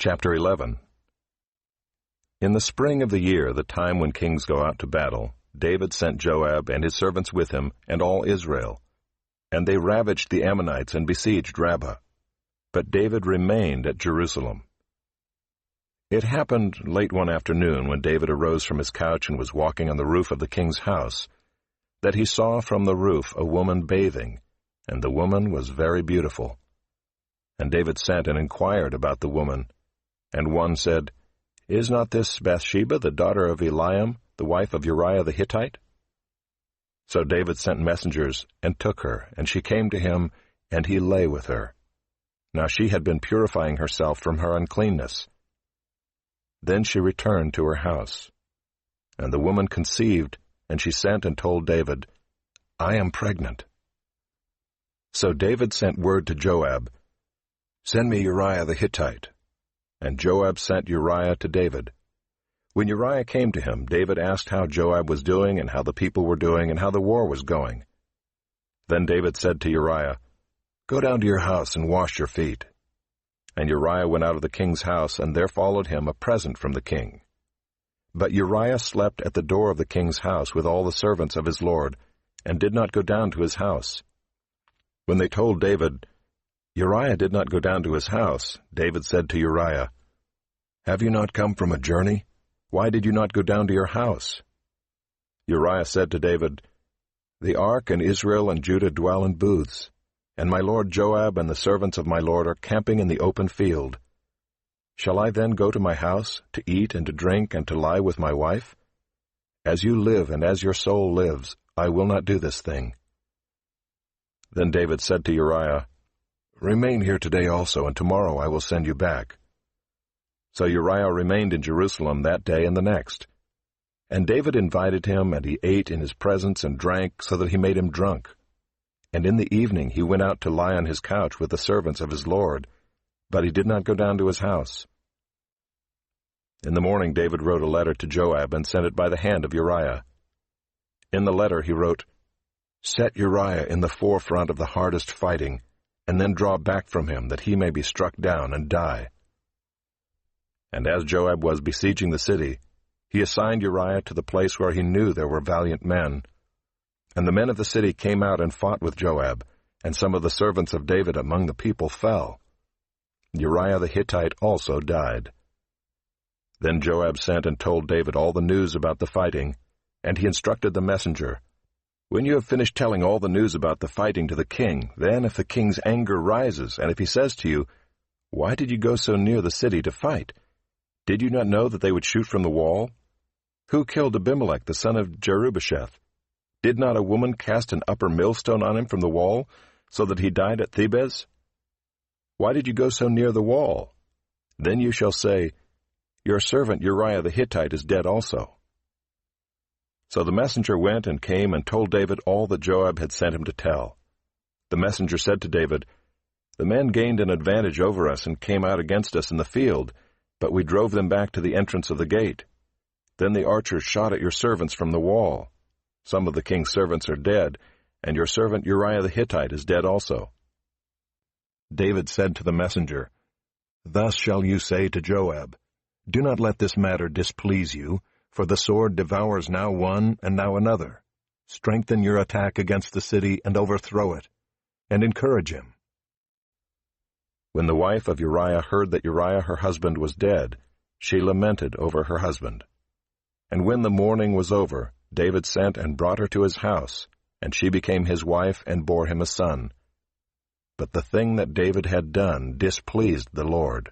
Chapter 11. In the spring of the year, the time when kings go out to battle, David sent Joab and his servants with him and all Israel. And they ravaged the Ammonites and besieged Rabbah. But David remained at Jerusalem. It happened late one afternoon, when David arose from his couch and was walking on the roof of the king's house, that he saw from the roof a woman bathing, and the woman was very beautiful. And David sent and inquired about the woman. And one said, "Is not this Bathsheba, the daughter of Eliam, the wife of Uriah the Hittite?" So David sent messengers, and took her, and she came to him, and he lay with her. Now she had been purifying herself from her uncleanness. Then she returned to her house. And the woman conceived, and she sent and told David, "I am pregnant." So David sent word to Joab, "Send me Uriah the Hittite." And Joab sent Uriah to David. When Uriah came to him, David asked how Joab was doing, and how the people were doing, and how the war was going. Then David said to Uriah, "Go down to your house and wash your feet." And Uriah went out of the king's house, and there followed him a present from the king. But Uriah slept at the door of the king's house with all the servants of his lord, and did not go down to his house. When they told David, "Uriah did not go down to his house," David said to Uriah, "Have you not come from a journey? Why did you not go down to your house?" Uriah said to David, "The ark and Israel and Judah dwell in booths, and my lord Joab and the servants of my lord are camping in the open field. Shall I then go to my house, to eat and to drink and to lie with my wife? As you live and as your soul lives, I will not do this thing." Then David said to Uriah, "Remain here today also, and tomorrow I will send you back." So Uriah remained in Jerusalem that day and the next. And David invited him, and he ate in his presence and drank, so that he made him drunk. And in the evening he went out to lie on his couch with the servants of his lord, but he did not go down to his house. In the morning David wrote a letter to Joab and sent it by the hand of Uriah. In the letter he wrote, "Set Uriah in the forefront of the hardest fighting, and then draw back from him, that he may be struck down and die." And as Joab was besieging the city, he assigned Uriah to the place where he knew there were valiant men. And the men of the city came out and fought with Joab, and some of the servants of David among the people fell. Uriah the Hittite also died. Then Joab sent and told David all the news about the fighting, and he instructed the messenger, "When you have finished telling all the news about the fighting to the king, then if the king's anger rises, and if he says to you, 'Why did you go so near the city to fight? Did you not know that they would shoot from the wall? Who killed Abimelech the son of Jerubbesheth? Did not a woman cast an upper millstone on him from the wall, so that he died at Thebez? Why did you go so near the wall?' Then you shall say, 'Your servant Uriah the Hittite is dead also.'" So the messenger went and came and told David all that Joab had sent him to tell. The messenger said to David, "The men gained an advantage over us and came out against us in the field, but we drove them back to the entrance of the gate. Then the archers shot at your servants from the wall. Some of the king's servants are dead, and your servant Uriah the Hittite is dead also." David said to the messenger, "Thus shall you say to Joab, 'Do not let this matter displease you, for the sword devours now one and now another. Strengthen your attack against the city and overthrow it, and encourage him.'" When the wife of Uriah heard that Uriah her husband was dead, she lamented over her husband. And when the mourning was over, David sent and brought her to his house, and she became his wife and bore him a son. But the thing that David had done displeased the Lord.